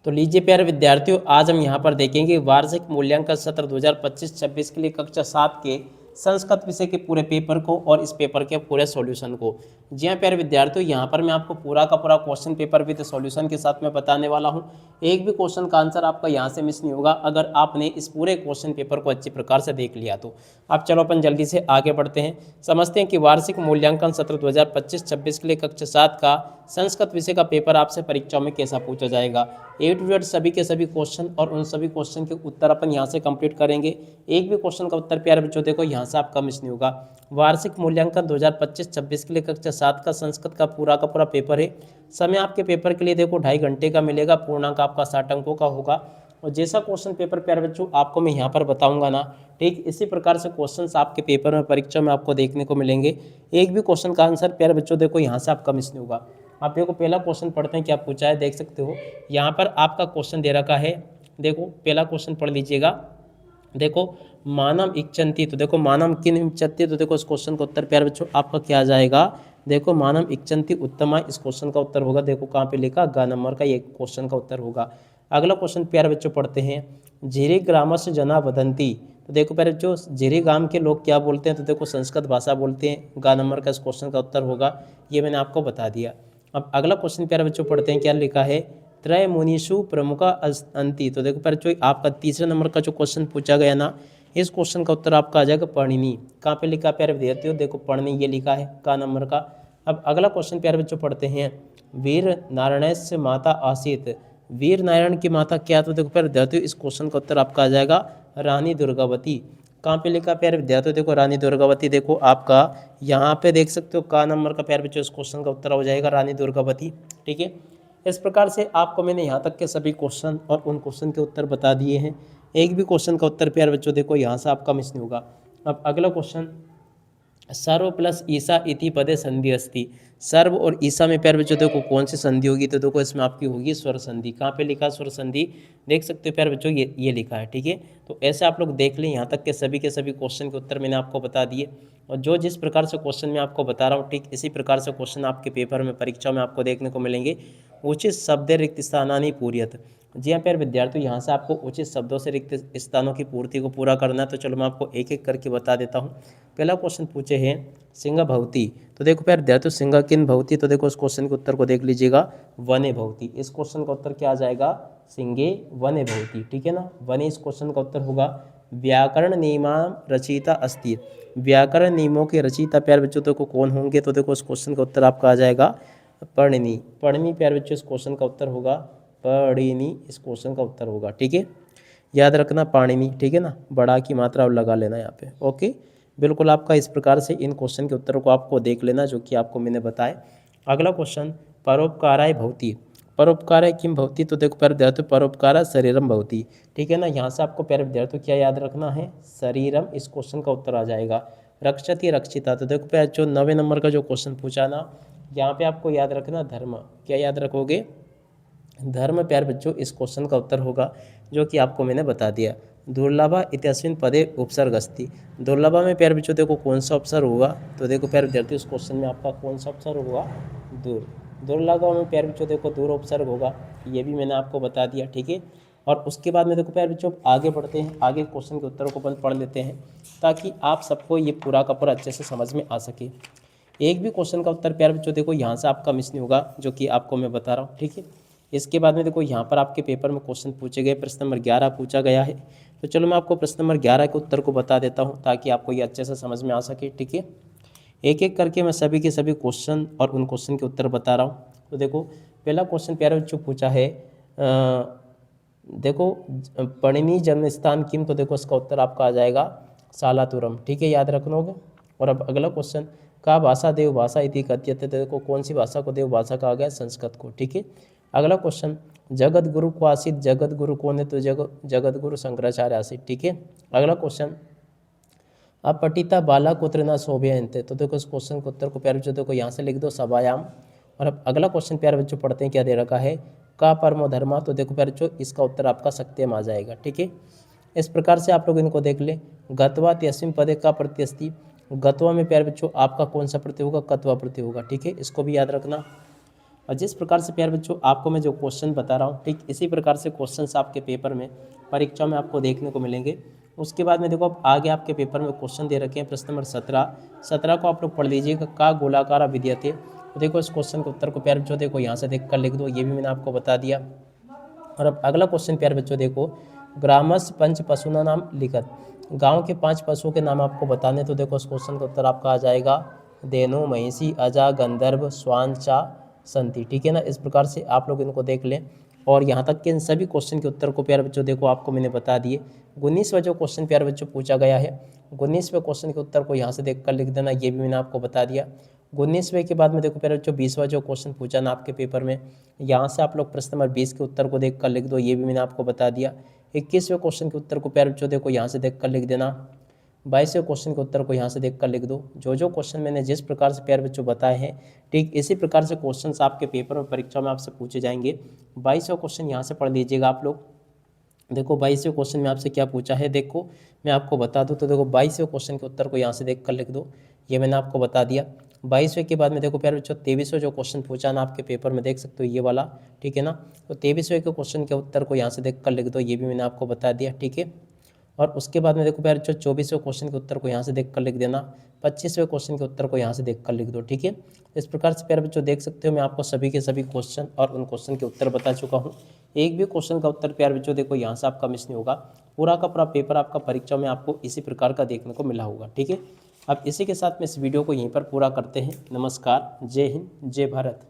तो लीजिए प्यारे विद्यार्थियों, आज हम यहाँ पर देखेंगे वार्षिक मूल्यांकन सत्र 2025-26 के लिए कक्षा 7 के संस्कृत विषय के पूरे पेपर को और इस पेपर के पूरे सॉल्यूशन को। जी हाँ प्यारे विद्यार्थियों, यहाँ पर मैं आपको पूरा का पूरा क्वेश्चन पेपर विद सॉल्यूशन के साथ में बताने वाला हूँ। एक भी क्वेश्चन का आंसर आपका यहाँ से मिस नहीं होगा अगर आपने इस पूरे क्वेश्चन पेपर को अच्छी प्रकार से देख लिया तो। अब चलो अपन जल्दी से आगे बढ़ते हैं, समझते हैं कि वार्षिक मूल्यांकन सत्र 2025-26 के लिए कक्षा 7 का संस्कृत विषय का पेपर आपसे परीक्षा में कैसा पूछा जाएगा। ए टू जेड सभी के सभी क्वेश्चन और उन सभी क्वेश्चन के उत्तर अपन यहाँ से कंप्लीट करेंगे। एक भी क्वेश्चन का उत्तर प्यारे बच्चों देखो यहाँ से आपका मिस नहीं होगा। वार्षिक मूल्यांकन 2025-26 के लिए कक्षा 7 का संस्कृत का पूरा पेपर है। समय आपके पेपर के लिए देखो 2.5 घंटे का मिलेगा, पूर्णांक आपका 60 अंकों का होगा। और जैसा क्वेश्चन पेपर प्यारे बच्चों आपको मैं यहाँ पर बताऊंगा ना, ठीक इसी प्रकार से क्वेश्चंस आपके पेपर में परीक्षा में आपको देखने को मिलेंगे। एक भी क्वेश्चन का आंसर प्यारे बच्चों देखो यहाँ से आपका मिस नहीं होगा। आप देखो पहला क्वेश्चन पढ़ते हैं, क्या पूछा है देख सकते हो। यहाँ पर आपका क्वेश्चन दे रखा है, देखो पहला क्वेश्चन पढ़ लीजिएगा। देखो मानव इच्छन्ति, तो देखो मानव किन इच्छन्ति, तो देखो इस क्वेश्चन का उत्तर प्यारे बच्चों आपका क्या आ जाएगा। देखो मानव इच्छन्ति उत्तमा इस क्वेश्चन का उत्तर होगा। देखो कहाँ पे लिखा, ग नंबर का ये क्वेश्चन का उत्तर होगा। अगला क्वेश्चन प्यारे बच्चों पढ़ते हैं, झिरी ग्रामस्य जना वदंती, तो देखो प्यारे बच्चों झिरी गांव के लोग क्या बोलते हैं, तो देखो संस्कृत भाषा बोलते हैं। गा नंबर का इस क्वेश्चन का उत्तर होगा, ये मैंने आपको बता दिया। अब अगला क्वेश्चन प्यारे बच्चों पढ़ते हैं, क्या लिखा है, त्रय मुनिषु प्रमुखा अंति, तो देखो प्यारे बच्चों आपका तीसरे नंबर का जो क्वेश्चन पूछा गया ना, इस क्वेश्चन का उत्तर आपका आ जाएगा पढ़िनी। कहाँ पे लिखा प्यारे विद्यार्थियों, देखो पढ़नी ये लिखा है का नंबर का। अब अगला क्वेश्चन प्यारे बच्चों पढ़ते हैं, वीर नारायण से माता आसित, वीर नारायण की माता क्या, तो देखो प्यारे विद्यार्थियों इस क्वेश्चन का उत्तर आपका आ जाएगा रानी दुर्गावती। कहाँ पे लिखा प्यारे विद्यार्थियों, देखो रानी दुर्गावती, देखो आपका यहाँ पे देख सकते हो का नंबर का प्यारे बच्चों इस क्वेश्चन का उत्तर हो जाएगा रानी दुर्गावती। ठीक है, इस प्रकार से आपको मैंने यहाँ तक के सभी क्वेश्चन और उन क्वेश्चन के उत्तर बता दिए हैं। एक भी क्वेश्चन का उत्तर प्यारे बच्चों देखो यहाँ से आपका मिस नहीं होगा। अब अगला क्वेश्चन, सर्व प्लस ईसा इति पदे संधि अस्ति, सर्व और ईसा में प्यारे बच्चों देखो कौन सी संधि होगी, तो देखो इसमें आपकी होगी स्वर संधि। कहाँ पे लिखा स्वर संधि, देख सकते हो प्यारे बच्चों ये लिखा है। ठीक है, तो ऐसे आप लोग देख लें, यहाँ तक के सभी क्वेश्चन के उत्तर मैंने आपको बता दिए। और जो जिस प्रकार से क्वेश्चन मैं आपको बता रहा हूँ, ठीक इसी प्रकार से क्वेश्चन आपके पेपर में परीक्षा में आपको देखने को मिलेंगे। उचित शब्द रिक्त स्थानानि पूर्यत, जी हाँ प्यारे विद्यार्थियों यहाँ से आपको उचित शब्दों से रिक्त स्थानों की पूर्ति को पूरा करना है। तो चलो मैं आपको एक एक करके बता देता हूँ। पहला क्वेश्चन पूछे हैं सिंह भवती, तो देखो प्यारे विद्यार्थियों सिंह किन भवती, तो देखो इस क्वेश्चन के उत्तर को देख लीजिएगा, वने भवती। इस क्वेश्चन का उत्तर क्या आ जाएगा, सिंगे वने भवती। ठीक है ना, वने इस क्वेश्चन का उत्तर होगा। व्याकरण नियमा रचिता अस्ति, व्याकरण नियमों के रचिता प्यारे बच्चों देखो कौन होंगे, तो देखो इस क्वेश्चन का उत्तर आपका आ जाएगा पढ़नी। पढ़नी प्यारे बच्चों इस क्वेश्चन का उत्तर होगा, पढ़िनी इस क्वेश्चन का उत्तर होगा। ठीक है, याद रखना पाणिनि। ठीक है ना, बड़ा की मात्रा और लगा लेना यहाँ पे। ओके, बिल्कुल आपका इस प्रकार से इन क्वेश्चन के उत्तरों को आपको देख लेना जो कि आपको मैंने बताया। अगला क्वेश्चन, परोपकाराय भवति, परोपकाराय किम भवति, तो देखो प्यारे विद्यार्थियों परोपकारा शरीरम भवति। ठीक है ना, यहाँ से आपको प्यारे विद्यार्थियों क्या याद रखना है, शरीरम इस क्वेश्चन का उत्तर आ जाएगा। रक्षति रक्षिता, तो देखो प्यारे जो 9वें नंबर का जो क्वेश्चन पूछा ना, यहाँ पे आपको याद रखना धर्म, क्या याद रखोगे, धर्म प्यारे बच्चों इस क्वेश्चन का उत्तर होगा जो कि आपको मैंने बता दिया। दुर्लभा इत्यस्मिन पदे उपसर्ग अस्ति, दुर्लभा में प्यारे बच्चों देखो कौन सा उपसर्ग होगा, तो देखो प्यारे विद्यार्थी इस क्वेश्चन में आपका कौन सा उपसर्ग होगा, दूर। दुर्लभा में प्यारे बच्चों देखो दूर उपसर्ग होगा, ये भी मैंने आपको बता दिया। ठीक है, और उसके बाद में देखो प्यारे बच्चों आगे बढ़ते हैं, आगे क्वेश्चन के उत्तरों को अपन पढ़ लेते हैं ताकि आप सबको ये पूरा का पूरा अच्छे से समझ में आ सके। एक भी क्वेश्चन का उत्तर प्यारे बच्चों देखो यहाँ से आपका मिस नहीं होगा जो कि आपको मैं बता रहा हूँ। ठीक है, इसके बाद में देखो यहाँ पर आपके पेपर में क्वेश्चन पूछे गए, प्रश्न नंबर 11 पूछा गया है। तो चलो मैं आपको प्रश्न नंबर 11 के उत्तर को बता देता हूँ ताकि आपको ये अच्छे से समझ में आ सके। ठीक है, एक एक करके मैं सभी के सभी क्वेश्चन और उन क्वेश्चन के उत्तर बता रहा हूँ। तो देखो पहला क्वेश्चन प्यारे बच्चों पूछा है, देखो पणिनी जन्म स्थान किम, तो देखो इसका उत्तर आपका आ जाएगा सालातुरम। ठीक है, याद रखोगे। और अब अगला क्वेश्चन, का भाषा देव भाषा इति कथ्यते, देखो कौन सी भाषा को देव भाषा कहा गया, संस्कृत को। ठीक है, अगला क्वेश्चन, जगत गुरु को आसित, जगत गुरु कौन है, तो जगत गुरु शंकराचार्य आसित। ठीक है, अगला क्वेश्चन, अपठिता बाला कुत्र न शोभयन्ते, तो देखो इस क्वेश्चन के उत्तर को प्यारे बच्चों देखो यहाँ से लिख दो सभायाम। और अब अगला क्वेश्चन प्यारे बच्चों पढ़ते हैं, क्या दे रखा है, का परमो धर्मा, तो देखो प्यारे बच्चों इसका उत्तर आपका सत्यम आ जाएगा। ठीक है, इस प्रकार से आप लोग इनको देख ले। गत्वा त्यस्मिन् पदे का प्रत्यस्ति, गत्वा में प्यारे बच्चों आपका कौन सा प्रत्यय होगा, कत्वा प्रत्यय होगा। ठीक है, इसको भी याद रखना। और जिस प्रकार से प्यारे बच्चों आपको मैं जो क्वेश्चन बता रहा हूँ, ठीक इसी प्रकार से क्वेश्चंस आपके पेपर में परीक्षा में आपको देखने को मिलेंगे। उसके बाद में देखो अब आगे आपके पेपर में क्वेश्चन दे रखे हैं, प्रश्न नंबर 17 को आप लोग पढ़ लीजिएगा। का गोलाकार विद्यते, तो देखो इस क्वेश्चन के उत्तर को प्यारे बच्चों देखो यहाँ से देख कर लिख दो, ये भी मैंने आपको बता दिया। और अब अगला क्वेश्चन प्यारे बच्चों देखो, ग्रामस्य पंच पशुना नाम लिखत, गांव के 5 पशुओं के नाम आपको बताने। तो देखो इस क्वेश्चन का उत्तर आपका आ जाएगा धेनु, महिषी, अजा, गंधर्व, स्वान, चा, संति। ठीक है ना, इस प्रकार से आप लोग इनको देख लें। और यहाँ तक के इन सभी क्वेश्चन के उत्तर को प्यारे बच्चों देखो आपको मैंने बता दिए। 19वां जो क्वेश्चन प्यारे बच्चों पूछा गया है, 19वें क्वेश्चन के उत्तर को यहाँ से देख कर लिख देना, ये भी मैंने आपको बता दिया। 19वें के बाद में देखो प्यारे बच्चों 20वां जो क्वेश्चन पूछा ना आपके पेपर में, यहाँ से आप लोग प्रश्न नंबर 20 के उत्तर को देख कर लिख दो, ये भी मैंने आपको बता दिया। 21वें क्वेश्चन के उत्तर को प्यारे बच्चों देखो यहाँ से देख कर लिख देना। 22वें क्वेश्चन के उत्तर को यहाँ से देख कर लिख दो। जो क्वेश्चन मैंने जिस प्रकार से प्यारे बच्चों बताए हैं, ठीक इसी प्रकार से क्वेश्चन आपके पेपर में परीक्षा में आपसे पूछे जाएंगे। 22वां क्वेश्चन यहाँ से पढ़ लीजिएगा आप लोग। देखो 22वें क्वेश्चन में आपसे क्या पूछा है, देखो मैं आपको बता दूं। तो देखो 22वें क्वेश्चन के उत्तर को यहाँ से देख कर लिख दो, ये मैंने आपको बता दिया। 22वें के बाद में देखो प्यारे बच्चों 23वां जो क्वेश्चन पूछा ना आपके पेपर में, देख सकते हो ये वाला, ठीक है ना। तो 23वें के क्वेश्चन के उत्तर को यहाँ से देख कर लिख दो, ये भी मैंने आपको बता दिया, ठीक है। और उसके बाद में देखो प्यारे बच्चों 24वें क्वेश्चन के उत्तर को यहाँ से देख कर लिख देना। 25वें क्वेश्चन के उत्तर को यहाँ से देख कर लिख दो, ठीक है। इस प्रकार से प्यारे बच्चों देख सकते हो मैं आपको सभी के सभी क्वेश्चन और उन क्वेश्चन के उत्तर बता चुका हूँ। एक भी क्वेश्चन का उत्तर प्यारे बच्चों देखो यहाँ से आपका मिस नहीं होगा। पूरा का पूरा पेपर आपका परीक्षा में आपको इसी प्रकार का देखने को मिला होगा, ठीक है। अब इसी के साथ में इस वीडियो को यहीं पर पूरा करते हैं। नमस्कार, जय हिंद, जय भारत।